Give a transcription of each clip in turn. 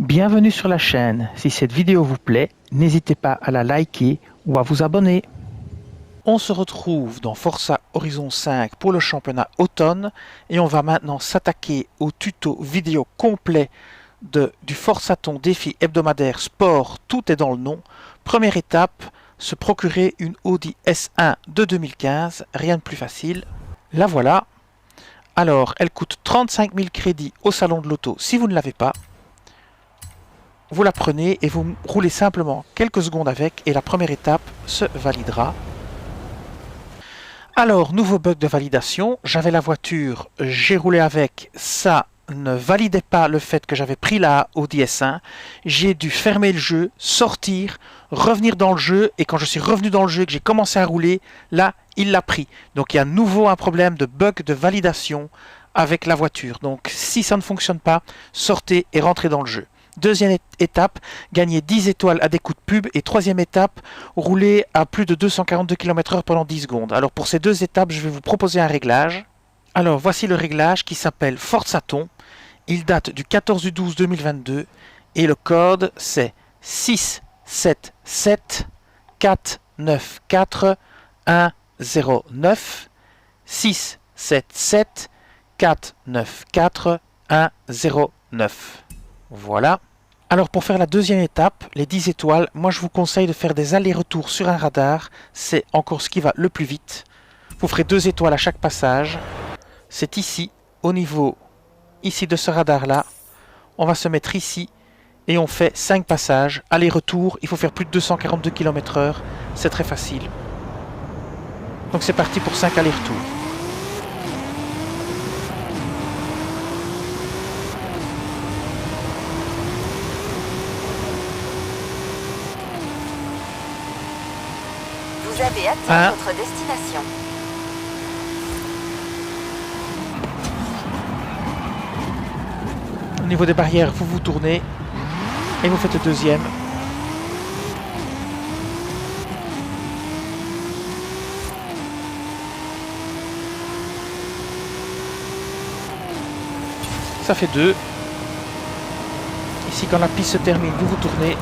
Bienvenue sur la chaîne. Si cette vidéo vous plaît, n'hésitez pas à la liker ou à vous abonner. On se retrouve dans Forza Horizon 5 pour le championnat automne et on va maintenant s'attaquer au tuto vidéo complet du Forzaton défi hebdomadaire sport, tout est dans le nom. Première étape, se procurer une Audi S1 de 2015, rien de plus facile. La voilà. Alors, elle coûte 35 000 crédits au salon de l'auto si vous ne l'avez pas. Vous la prenez et vous roulez simplement quelques secondes avec et la première étape se validera. Alors, nouveau bug de validation, j'avais la voiture, j'ai roulé avec, ça ne validait pas le fait que j'avais pris la Audi S1. J'ai dû fermer le jeu, sortir, revenir dans le jeu et quand je suis revenu dans le jeu et que j'ai commencé à rouler, là, il l'a pris. Donc il y a à nouveau un problème de bug de validation avec la voiture. Donc si ça ne fonctionne pas, sortez et rentrez dans le jeu. Deuxième étape, gagner 10 étoiles à des coups de pub. Et troisième étape, rouler à plus de 242 km/h pendant 10 secondes. Alors pour ces deux étapes, je vais vous proposer un réglage. Alors voici le réglage qui s'appelle Forzaton. Il date du 14/12/2022 et le code c'est 677 494 109 677 494 109. Voilà. Alors pour faire la deuxième étape, les 10 étoiles, moi je vous conseille de faire des allers-retours sur un radar. C'est encore ce qui va le plus vite. Vous ferez 2 étoiles à chaque passage. C'est ici, au niveau ici de ce radar-là. On va se mettre ici et on fait 5 passages. Aller-retour, il faut faire plus de 242 km/h. C'est très facile. Donc c'est parti pour 5 allers-retours. Vous avez atteint votre destination. Au niveau des barrières, vous vous tournez et vous faites le deuxième. Ça fait 2. Ici, quand la piste se termine, vous vous tournez.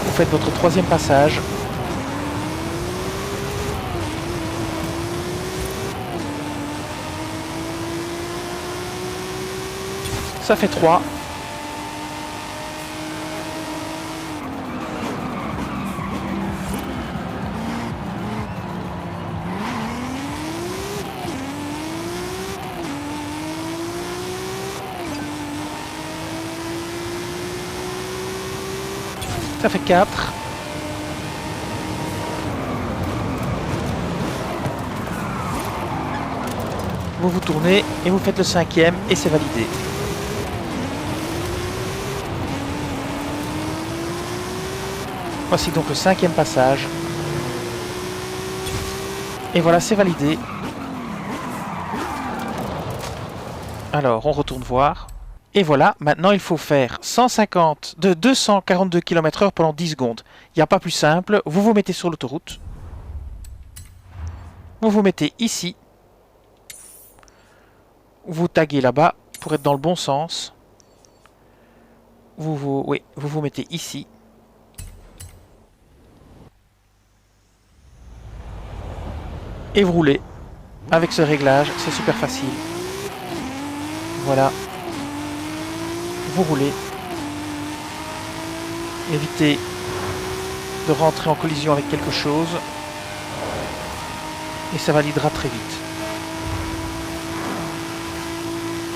Vous faites votre troisième passage. Ça fait 3. Ça fait 4. Vous vous tournez et vous faites le cinquième et c'est validé. Voici donc le cinquième passage. Et voilà, c'est validé. Alors, on retourne voir. Et voilà, maintenant il faut faire 242 km/h pendant 10 secondes. Il n'y a pas plus simple. Vous vous mettez sur l'autoroute. Vous vous mettez ici. Vous taguez là-bas pour être dans le bon sens. Vous vous mettez ici. Et vous roulez. Avec ce réglage, c'est super facile. Voilà. Vous roulez. Évitez de rentrer en collision avec quelque chose. Et ça validera très vite.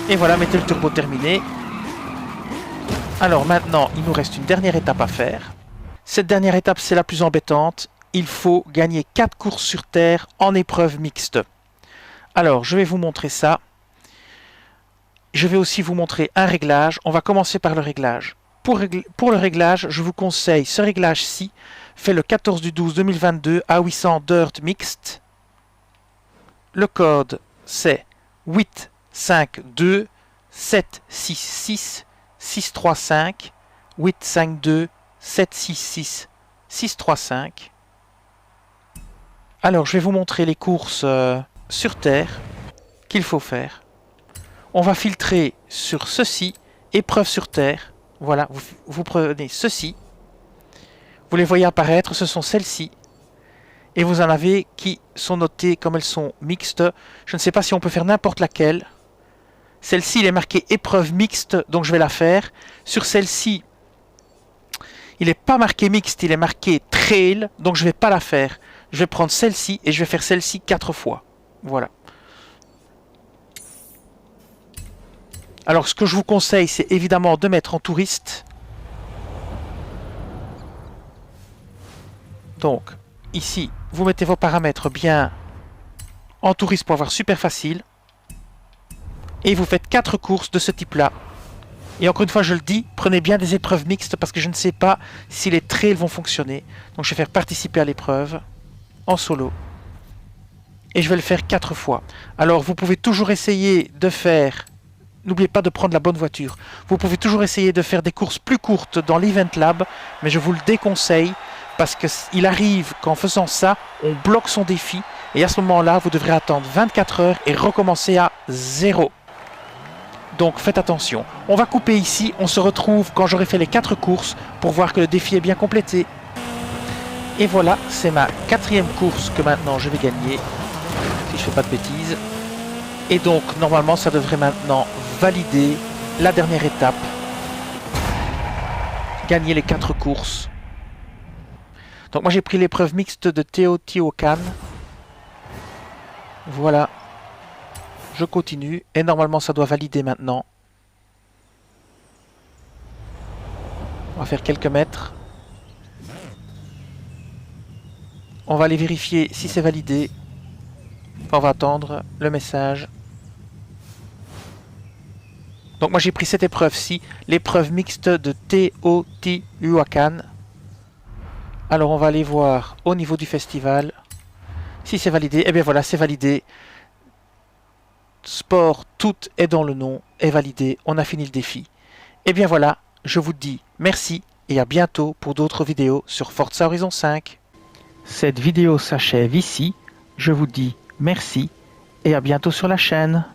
Et voilà, mettez le turbo terminé. Alors maintenant, il nous reste une dernière étape à faire. Cette dernière étape, c'est la plus embêtante. Il faut gagner 4 courses sur terre en épreuve mixte. Alors, je vais vous montrer ça. Je vais aussi vous montrer un réglage. On va commencer par le réglage. Pour le réglage, je vous conseille ce réglage-ci, fait le 14/12/2022 à 800 Dirt Mixed. Le code, c'est 852 766 635 852 766 635. Alors, je vais vous montrer les courses sur terre. qu'il faut faire. On va filtrer sur ceci, épreuve sur terre. Voilà, vous prenez ceci. Vous les voyez apparaître, ce sont celles-ci. Et vous en avez qui sont notées comme elles sont mixtes. Je ne sais pas si on peut faire n'importe laquelle. Celle-ci, il est marqué épreuve mixte, donc je vais la faire. Sur celle-ci, il n'est pas marqué mixte, il est marqué trail, donc je ne vais pas la faire. Je vais prendre celle-ci et je vais faire celle-ci 4 fois. Voilà. Alors, ce que je vous conseille, c'est évidemment de mettre en touriste. Donc, ici, vous mettez vos paramètres bien en touriste pour avoir super facile. Et vous faites 4 courses de ce type-là. Et encore une fois, je le dis, prenez bien des épreuves mixtes parce que je ne sais pas si les trails vont fonctionner. Donc, je vais faire participer à l'épreuve en solo. Et je vais le faire 4 fois. Alors, vous pouvez toujours essayer de faire... N'oubliez pas de prendre la bonne voiture. Vous pouvez toujours essayer de faire des courses plus courtes dans l'Event Lab, mais je vous le déconseille parce qu'il arrive qu'en faisant ça, on bloque son défi. Et à ce moment-là, vous devrez attendre 24 heures et recommencer à 0. Donc faites attention. On va couper ici. On se retrouve quand j'aurai fait les 4 courses pour voir que le défi est bien complété. Et voilà, c'est ma 4e course que maintenant je vais gagner. Si je fais pas de bêtises. Et donc, normalement, ça devrait maintenant valider la dernière étape. Gagner les 4 courses. Donc moi, j'ai pris l'épreuve mixte de Teotihuacan. Voilà. Je continue. Et normalement, ça doit valider maintenant. On va faire quelques mètres. On va aller vérifier si c'est validé. On va attendre le message. Donc moi j'ai pris cette épreuve-ci, l'épreuve mixte de Teotihuacan. Alors on va aller voir au niveau du festival si c'est validé. Et bien voilà, c'est validé. Sport, tout est dans le nom, est validé. On a fini le défi. Et bien voilà, je vous dis merci et à bientôt pour d'autres vidéos sur Forza Horizon 5. Cette vidéo s'achève ici. Je vous dis merci et à bientôt sur la chaîne.